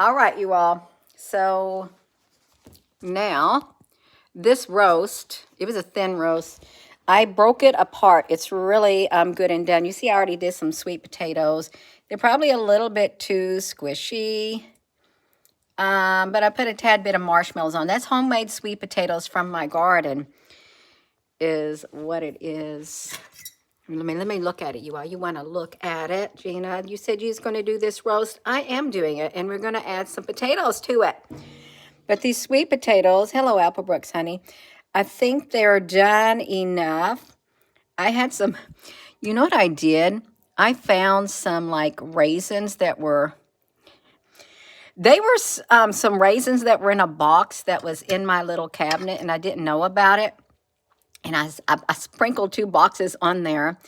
All right, you all. So now this roast, it was a thin roast. I broke it apart. It's really good and done. You see, I already did some sweet potatoes. They're probably a little bit too squishy, but I put a tad bit of marshmallows on. That's homemade sweet potatoes from my garden is what it is. Let me look at it, you all. You want to look at it. Gina, you said you was going to do this roast. I am doing it, and we're going to add some potatoes to it. But these sweet potatoes, hello, Applebrooks, honey, I think they're done enough. I had some, you know what I did? I found some like raisins that were, they were some raisins that were in a box that was in my little cabinet, and I didn't know about it. And I sprinkled 2 boxes on there.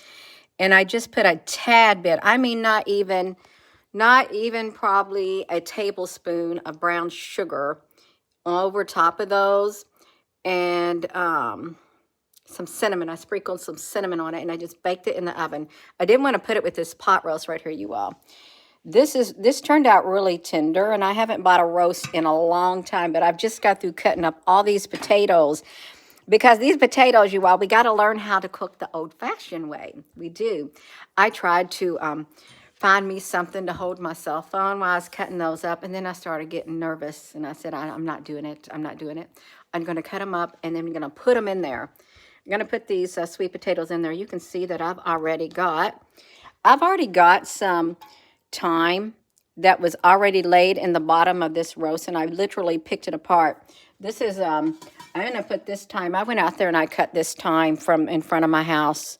And I just put a tad bit, I mean, not even probably a tablespoon of brown sugar over top of those. And some cinnamon. I sprinkled some cinnamon on it, and I just baked it in the oven. I didn't want to put it with this pot roast right here, you all. This turned out really tender, and I haven't bought a roast in a long time, but I've just got through cutting up all these potatoes. Because these potatoes, you all, we got to learn how to cook the old-fashioned way. We do. I tried to find me something to hold my cell phone while I was cutting those up, and then I started getting nervous, and I said, I'm not doing it. I'm not doing it. I'm going to cut them up, and then I'm going to put them in there. I'm going to put these sweet potatoes in there. You can see that I've already got some thyme that was already laid in the bottom of this roast, and I literally picked it apart. This is, I'm going to put this thyme. I went out there and I cut this thyme from in front of my house,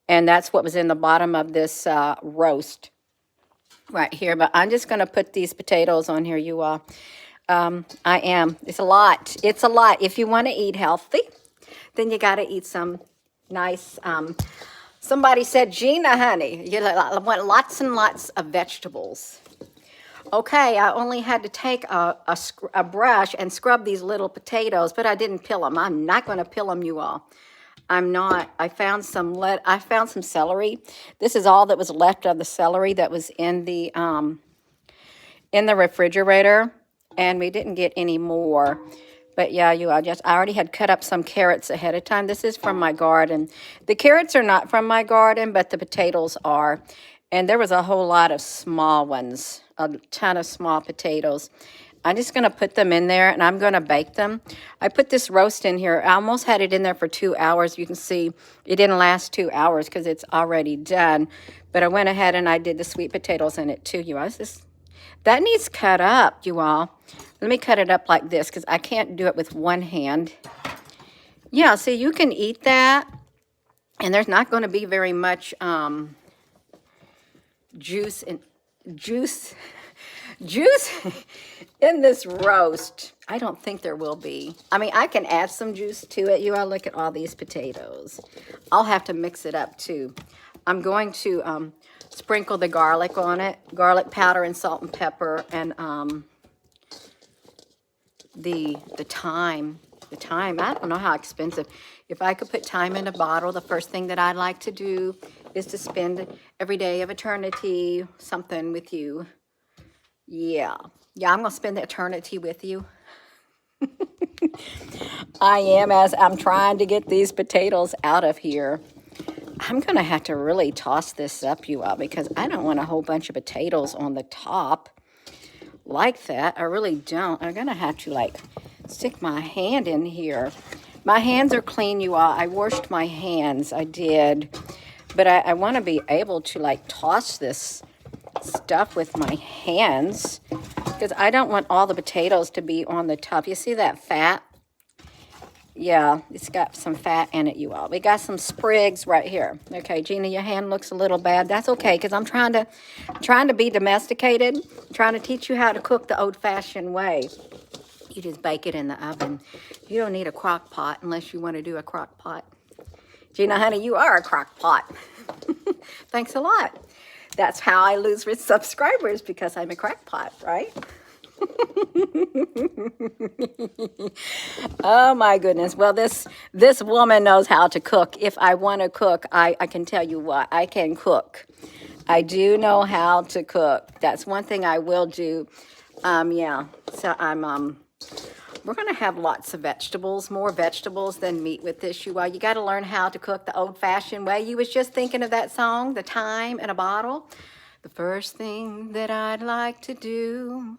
and that's what was in the bottom of this roast right here. But I'm just going to put these potatoes on here, you all. It's a lot. It's a lot. If you want to eat healthy, then you got to eat some nice, somebody said, Gina, honey, you want lots and lots of vegetables. Okay, I only had to take a brush and scrub these little potatoes, but I didn't peel them. I'm not going to peel them, you all. I'm not. I found some celery. This is all that was left of the celery that was in the refrigerator, and we didn't get any more. But yeah, I already had cut up some carrots ahead of time. This is from my garden. The carrots are not from my garden, but the potatoes are. And there was a whole lot of small ones, a ton of small potatoes. I'm just going to put them in there, and I'm going to bake them. I put this roast in here. I almost had it in there for 2 hours. You can see it didn't last 2 hours because it's already done. But I went ahead and I did the sweet potatoes in it too, you all. That needs cut up, you all. Let me cut it up like this because I can't do it with one hand. Yeah, see, you can eat that, and there's not going to be very much juice in this roast. I don't think there will be. I mean, I can add some juice to it. You all, look at all these potatoes. I'll have to mix it up too. I'm going to sprinkle the garlic on it, garlic powder and salt and pepper, and the thyme. The thyme, I don't know how expensive. If I could put thyme in a bottle, the first thing that I'd like to do is to spend every day of eternity something with you. Yeah, I'm going to spend the eternity with you. I am, as I'm trying to get these potatoes out of here. I'm going to have to really toss this up, you all, because I don't want a whole bunch of potatoes on the top like that. I really don't. I'm going to have to, like, stick my hand in here. My hands are clean, you all. I washed my hands. I did. But I want to be able to, like, toss this stuff with my hands because I don't want all the potatoes to be on the top. You see that fat? Yeah, it's got some fat in it, you all. We got some sprigs right here. Okay, Gina, your hand looks a little bad. That's okay, because I'm trying to be domesticated, trying to teach you how to cook the old-fashioned way. You just bake it in the oven. You don't need a crock pot unless you want to do a crock pot. Gina, honey, you are a crock pot. Thanks a lot. That's how I lose with subscribers, because I'm a crackpot, right? Oh my goodness. Well, this woman knows how to cook. If I want to cook, I can tell you what, I can cook. I do know how to cook. That's one thing I will do. Yeah, so we're going to have lots of vegetables, more vegetables than meat with this. You got to learn how to cook the old-fashioned way. You was just thinking of that song, The Time in a Bottle. The first thing that I'd like to do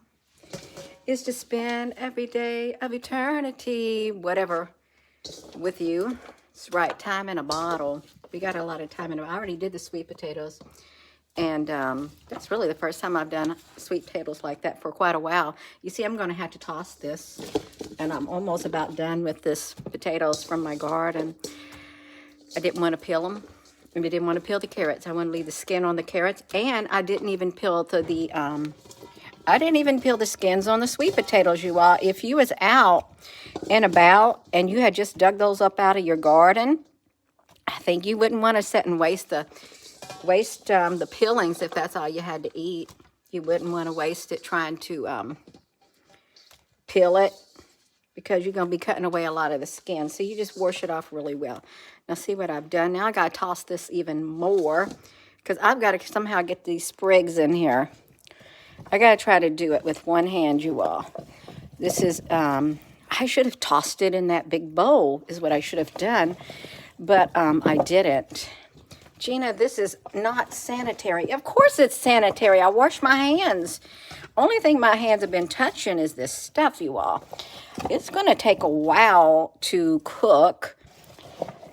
is to spend every day of eternity, whatever, with you. It's right, time in a bottle. We got a lot of time in a bottle. I already did the sweet potatoes. And that's really the first time I've done sweet potatoes like that for quite a while. You see, I'm going to have to toss this. And I'm almost about done with this potatoes from my garden. I didn't want to peel them. And I didn't want to peel the carrots. I want to leave the skin on the carrots. And I didn't even peel I didn't even peel the skins on the sweet potatoes, you all. If you was out and about and you had just dug those up out of your garden, I think you wouldn't want to sit and waste the peelings if that's all you had to eat. You wouldn't want to waste it trying to peel it, because you're going to be cutting away a lot of the skin. So you just wash it off really well. Now see what I've done. Now I got to toss this even more, because I've got to somehow get these sprigs in here. I got to try to do it with one hand, you all. This is, I should have tossed it in that big bowl is what I should have done, but I didn't. Gina, this is not sanitary. Of course it's sanitary. I wash my hands. Only thing my hands have been touching is this stuff, you all. It's going to take a while to cook.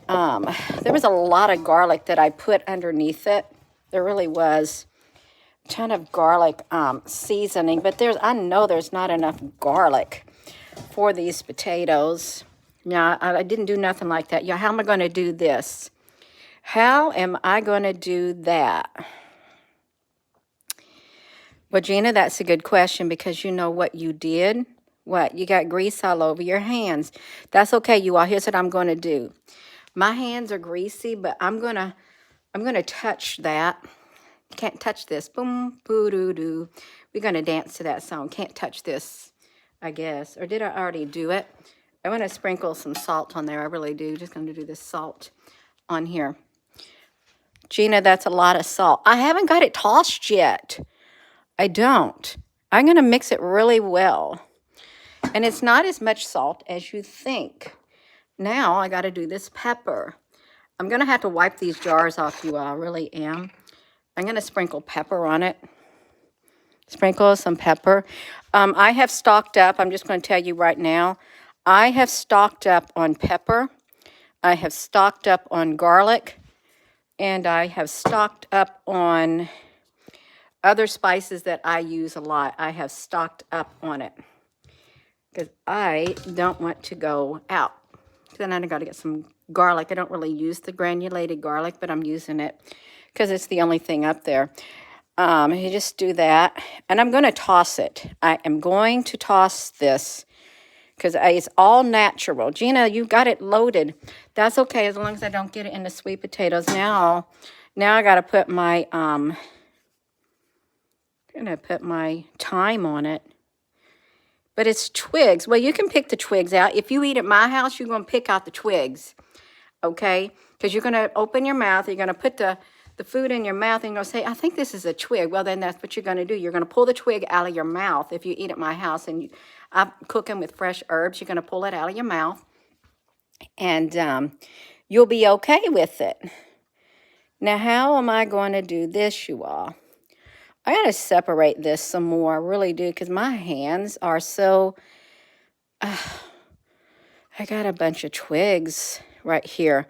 There was a lot of garlic that I put underneath it. There really was a ton of garlic seasoning, but I know there's not enough garlic for these potatoes. Now, I didn't do nothing like that. Yeah, how am I going to do this? How am I going to do that? Well, Gina, that's a good question, because you know what you did? What? You got grease all over your hands. That's okay, you all. Here's what I'm going to do. My hands are greasy, but I'm going to touch that. Can't touch this. Boom, boo-doo-doo. We're going to dance to that song. Can't touch this, I guess. Or did I already do it? I want to sprinkle some salt on there. I really do. Just going to do this salt on here. Gina, that's a lot of salt. I haven't got it tossed yet. I don't. I'm going to mix it really well. And it's not as much salt as you think. Now I got to do this pepper. I'm going to have to wipe these jars off, you all. I really am. I'm going to sprinkle pepper on it. Sprinkle some pepper. I have stocked up. I'm just going to tell you right now. I have stocked up on pepper. I have stocked up on garlic. And I have stocked up on other spices that I use a lot. I have stocked up on it, because I don't want to go out. Then I got to get some garlic. I don't really use the granulated garlic, but I'm using it because it's the only thing up there. You just do that. And I'm going to toss it. I am going to toss this, because it's all natural. Gina, you got it loaded. That's okay, as long as I don't get it in the sweet potatoes. Now I got to put my thyme on it. But it's twigs. Well, you can pick the twigs out. If you eat at my house, you're going to pick out the twigs, okay? Because you're going to open your mouth. You're going to put the food in your mouth, and you're going to say, I think this is a twig. Well, then that's what you're going to do. You're going to pull the twig out of your mouth if you eat at my house. And I cook them with fresh herbs. You're going to pull it out of your mouth, and you'll be okay with it. Now, how am I going to do this, you all? I got to separate this some more. I really do, because my hands are so... I got a bunch of twigs right here.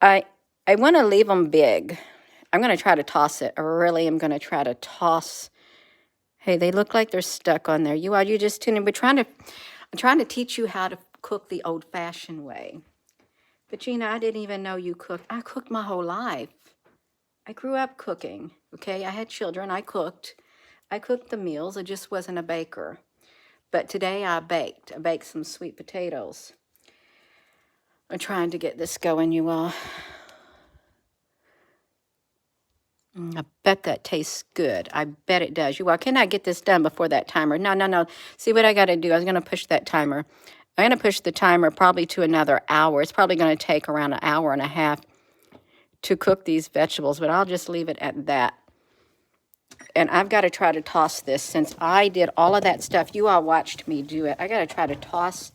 I want to leave them big. I'm going to try to toss it. I really am going to try to toss. Hey, they look like they're stuck on there. You just tuning. I'm trying to teach you how to cook the old-fashioned way. But Gina, I didn't even know you cooked. I cooked my whole life. I grew up cooking. Okay, I had children. I cooked. I cooked the meals. I just wasn't a baker. But today I baked. I baked some sweet potatoes. I'm trying to get this going, you all. I bet that tastes good. I bet it does. You all, can I get this done before that timer? No. See what I got to do? I was going to push that timer. I'm going to push the timer probably to another hour. It's probably going to take around an hour and a half to cook these vegetables, but I'll just leave it at that. and I've got to try to toss this since I did all of that stuff. You all watched me do it. I got to try to toss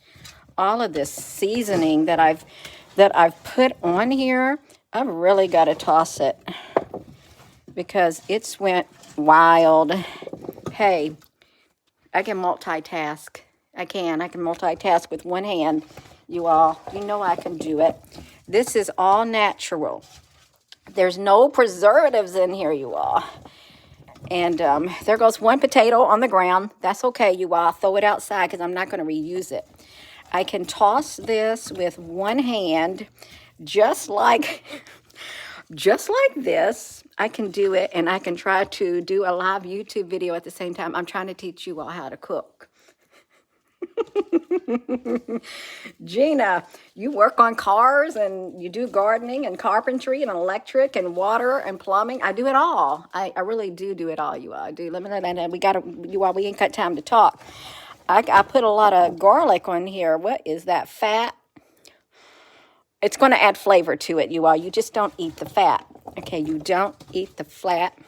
all of this seasoning that I've put on here. I've really got to toss it because it's went wild. Hey, I can multitask. I can multitask with one hand, you all. You know I can do it. This is all natural. There's no preservatives in here, you all. And there goes one potato on the ground. That's okay, you all. Throw it outside because I'm not going to reuse it. I can toss this with one hand, just like this. I can do it, and I can try to do a live YouTube video at the same time. I'm trying to teach you all how to cook. Gina, you work on cars and you do gardening and carpentry and electric and water and plumbing. I do it all. I really do it all, you all. I do. We ain't got time to talk. I put a lot of garlic on here. What is that, fat? It's going to add flavor to it, you all. You just don't eat the fat. Okay, you don't eat the fat.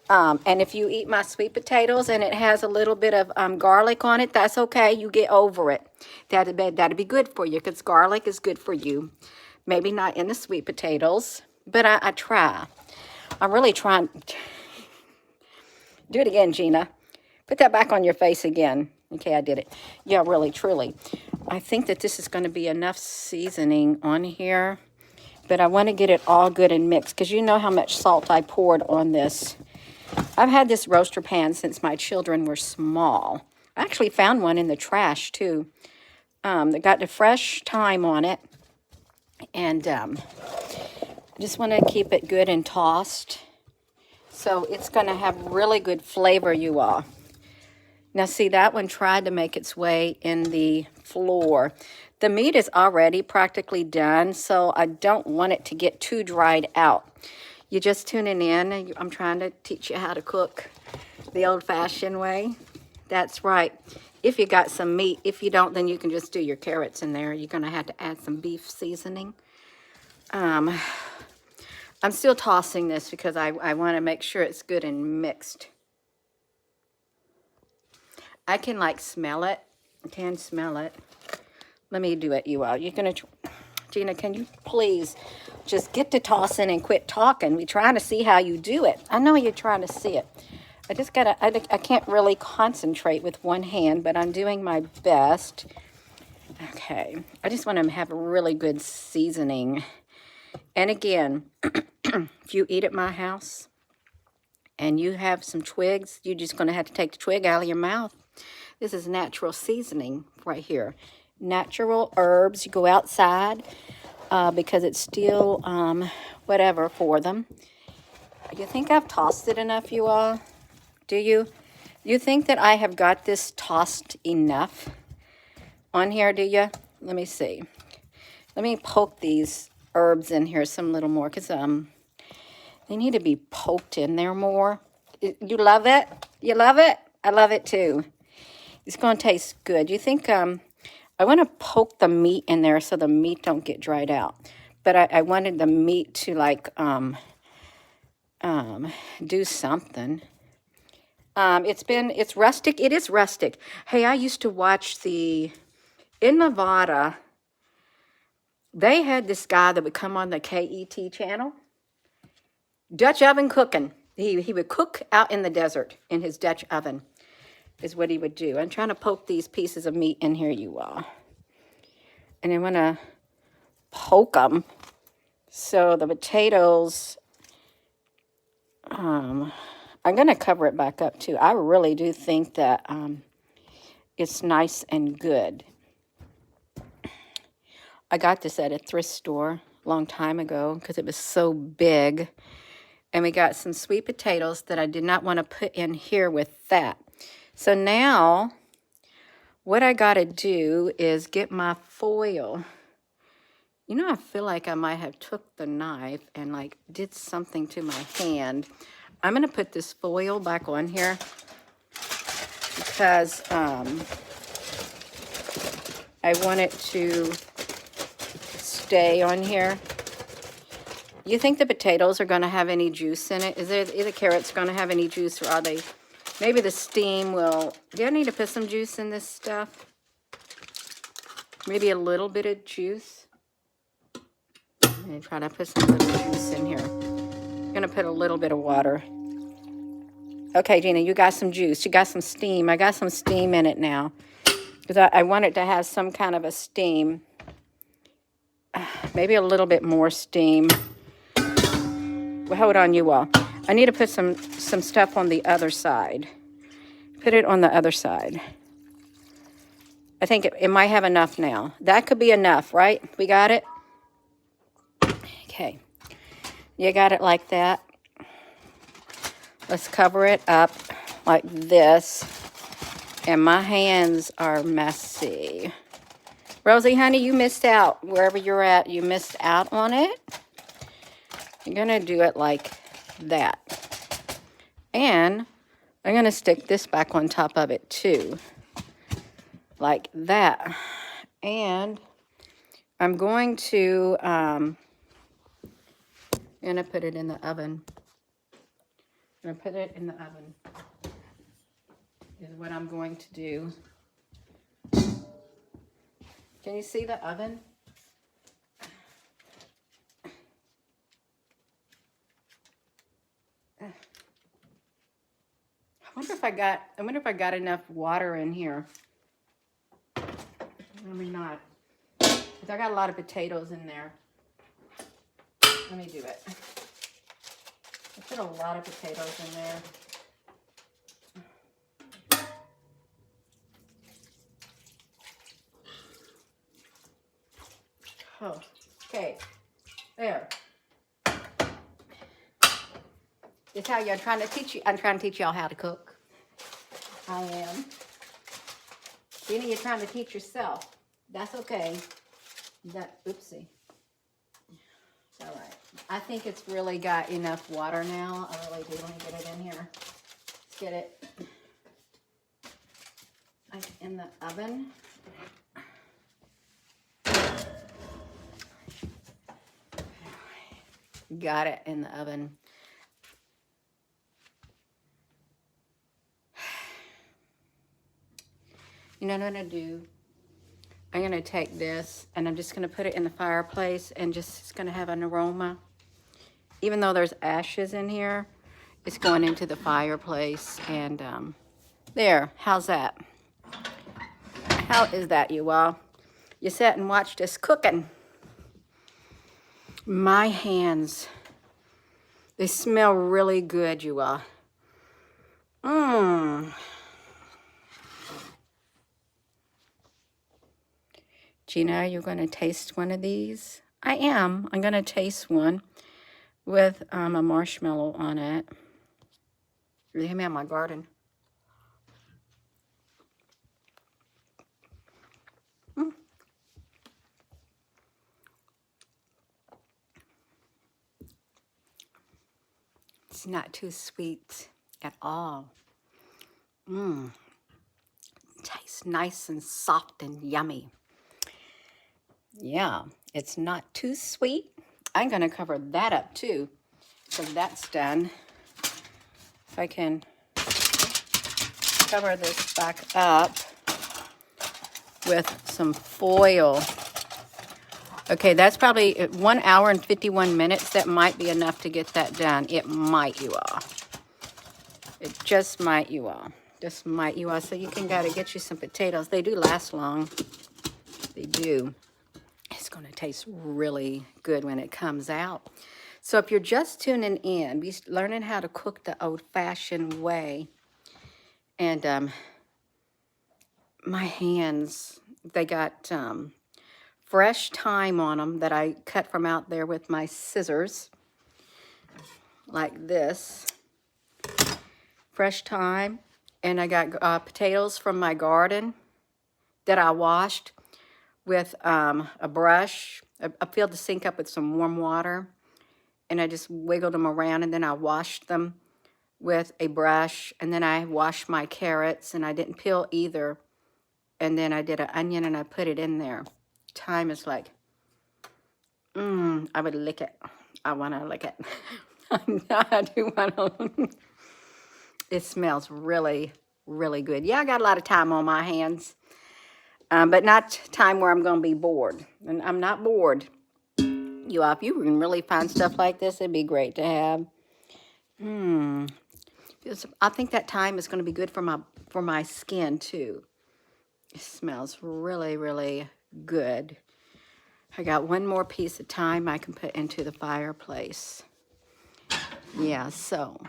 And if you eat my sweet potatoes and it has a little bit of garlic on it, that's okay. You get over it. That'd be good for you because garlic is good for you. Maybe not in the sweet potatoes, but I try. I'm really trying. Do it again, Gina. Put that back on your face again. Okay, I did it. Yeah, really, truly. I think that this is going to be enough seasoning on here, but I want to get it all good and mixed because you know how much salt I poured on this. I've had this roaster pan since my children were small. I actually found one in the trash, too. That got the fresh thyme on it. And I just want to keep it good and tossed. So it's going to have really good flavor, you all. Now, see, that one tried to make its way in the floor. The meat is already practically done, so I don't want it to get too dried out. You're just tuning in. I'm trying to teach you how to cook the old-fashioned way. That's right. If you got some meat. If you don't, then you can just do your carrots in there. You're going to have to add some beef seasoning. I'm still tossing this because I want to make sure it's good and mixed. I can, like, smell it. I can smell it. Let me do it, you all. You're going to... Gina, can you please just get to tossing and quit talking? We're trying to see how you do it. I know you're trying to see it. I just got to, I can't really concentrate with one hand, but I'm doing my best. Okay. I just want to have a really good seasoning. And again, if you eat at my house and you have some twigs, you're just going to have to take the twig out of your mouth. This is natural seasoning right here. Natural herbs. You go outside because it's still whatever for them. You think I've tossed it enough, you all? Do you? You think that I have got this tossed enough on here, do you? Let me see. Let me poke these herbs in here some little more because they need to be poked in there more. You love it? You love it? I love it too. It's going to taste good. You think... I want to poke the meat in there so the meat don't get dried out. But I wanted the meat to, like, do something. It's rustic. It is rustic. Hey, I used to watch in Nevada, they had this guy that would come on the KET channel. Dutch oven cooking. He would cook out in the desert in his Dutch oven. Is what he would do. I'm trying to poke these pieces of meat in here, you all. And I want to poke them so the potatoes, I'm going to cover it back up too. I really do think that it's nice and good. I got this at a thrift store a long time ago because it was so big. And we got some sweet potatoes that I did not want to put in here with that. So now, what I got to do is get my foil. You know, I feel like I might have took the knife and, like, did something to my hand. I'm going to put this foil back on here because I want it to stay on here. You think the potatoes are going to have any juice in it? Is the carrots going to have any juice, or are they? Maybe the steam will. Do I need to put some juice in this stuff? Maybe a little bit of juice. I'm going to try to put some little juice in here. I'm going to put a little bit of water. Okay, Gina, you got some juice. You got some steam. I got some steam in it now. Because I want it to have some kind of a steam. Maybe a little bit more steam. Well, hold on, you all. I need to put some stuff on the other side. Put it on the other side. I think it might have enough now. That could be enough, right? We got it? Okay. You got it like that. Let's cover it up like this. And my hands are messy. Rosie, honey, you missed out. Wherever you're at, you missed out on it. You're going to do it like that. And I'm going to stick this back on top of it too. Like that. And I'm going to put it in the oven. I'm going to put it in the oven. Is what I'm going to do. Can you see the oven? I wonder if I got enough water in here. Maybe not. Because I got a lot of potatoes in there. Let me do it. I put a lot of potatoes in there. Oh, okay. There. This how I'm trying to teach you. I'm trying to teach y'all how to cook. I am. Jenny, you're trying to teach yourself. That's okay. Oopsie. It's all right. I think it's really got enough water now. I really do. Let me get it in here. Let's get it like in the oven. Got it in the oven. You know what I'm going to do? I'm going to take this and I'm just going to put it in the fireplace and it's going to have an aroma. Even though there's ashes in here, it's going into the fireplace. And there, how's that? How is that, you all? You sat and watched us cooking. My hands, they smell really good, you all. Gina, you're going to taste one of these? I am. I'm going to taste one with a marshmallow on it. They have me in my garden. It's not too sweet at all. Tastes nice and soft and yummy. Yeah, it's not too sweet. I'm going to cover that up too, so that's done. If I can cover this back up with some foil. Okay, that's probably 1 hour and 51 minutes. That might be enough to get that done. It might, you all. It just might, you all. Just might, you all. So you can gotta get you some potatoes. They do last long. They do. It's going to taste really good when it comes out. So if you're just tuning in, be learning how to cook the old-fashioned way. And my hands, they got fresh thyme on them that I cut from out there with my scissors. Like this. Fresh thyme. And I got potatoes from my garden that I washed with a brush. I filled the sink up with some warm water, and I just wiggled them around, and then I washed them with a brush, and then I washed my carrots, and I didn't peel either, and then I did an onion, and I put it in there. Thyme is like, I would lick it. I want to lick it. I do want to. It smells really, really good. Yeah, I got a lot of time on my hands, but not time where I'm going to be bored. And I'm not bored. You all, if you can really find stuff like this, it'd be great to have. I think that thyme is going to be good for my skin too. It smells really, really good. I got one more piece of thyme I can put into the fireplace. Yeah, so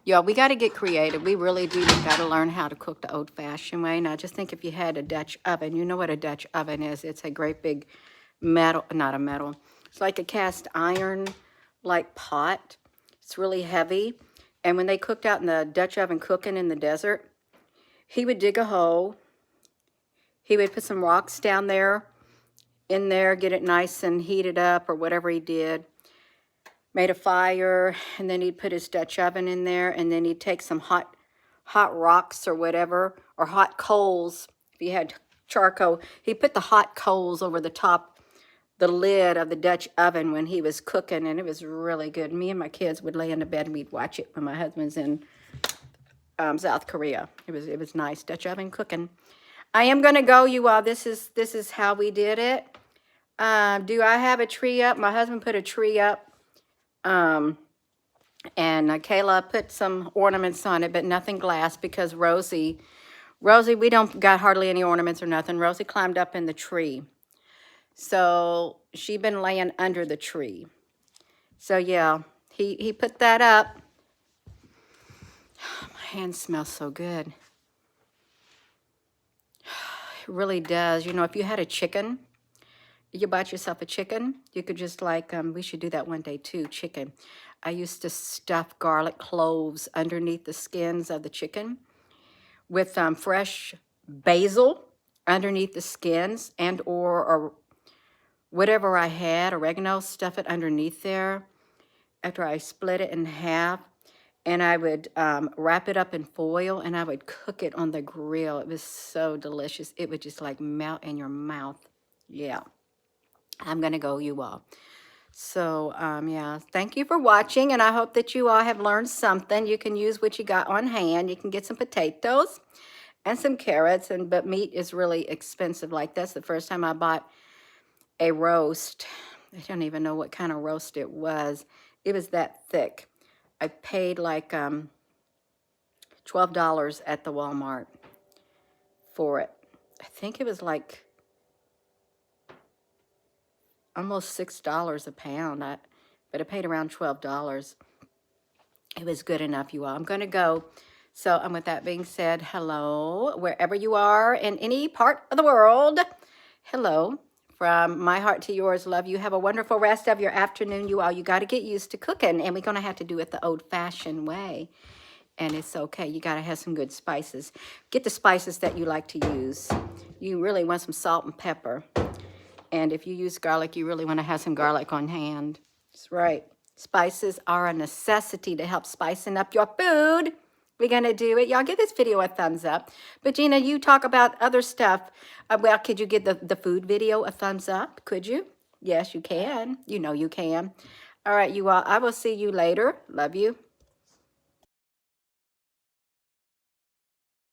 y'all, we got to get creative. We really do got to learn how to cook the old-fashioned way. Now, just think if you had a Dutch oven. You know what a Dutch oven is. It's a great big metal, not a metal. It's like a cast iron, like pot. It's really heavy. And when they cooked out in the Dutch oven cooking in the desert, he would dig a hole. He would put some rocks down there, in there, get it nice and heated up or whatever he did. Made a fire, and then he'd put his Dutch oven in there, and then he'd take some hot rocks or whatever, or hot coals. If you had charcoal, he'd put the hot coals over the top, the lid of the Dutch oven when he was cooking, and it was really good. Me and my kids would lay in the bed and we'd watch it when my husband's in South Korea. It was nice, Dutch oven cooking. I am gonna go, you all. This is how we did it. Do I have a tree up? My husband put a tree up. And Kayla put some ornaments on it, but nothing glass because Rosie, we don't got hardly any ornaments or nothing. Rosie climbed up in the tree. So she been laying under the tree. So yeah, he put that up. My hand smells so good. It really does. You know, if you had a chicken, you bought yourself a chicken, you could just like, we should do that one day too, chicken. I used to stuff garlic cloves underneath the skins of the chicken with fresh basil underneath the skins and or whatever I had, oregano, stuff it underneath there after I split it in half. And I would wrap it up in foil and I would cook it on the grill. It was so delicious. It would just like melt in your mouth. Yeah. I'm going to go, you all. So, yeah, thank you for watching, and I hope that you all have learned something. You can use what you got on hand. You can get some potatoes and some carrots, but meat is really expensive. Like, that's the first time I bought a roast. I don't even know what kind of roast it was. It was that thick. I paid like $12 at the Walmart for it. I think it was like almost $6 a pound, but I paid around $12. It was good enough, you all. I'm going to go. So, with that being said, hello, wherever you are in any part of the world. Hello, from my heart to yours. Love you. Have a wonderful rest of your afternoon, you all. You got to get used to cooking, and we're going to have to do it the old-fashioned way. And it's okay. You got to have some good spices. Get the spices that you like to use. You really want some salt and pepper. And if you use garlic, you really want to have some garlic on hand. That's right. Spices are a necessity to help spicing up your food. We're going to do it. Y'all give this video a thumbs up. But Gina, you talk about other stuff. Well, could you give the food video a thumbs up? Could you? Yes, you can. You know you can. All right, you all. I will see you later. Love you.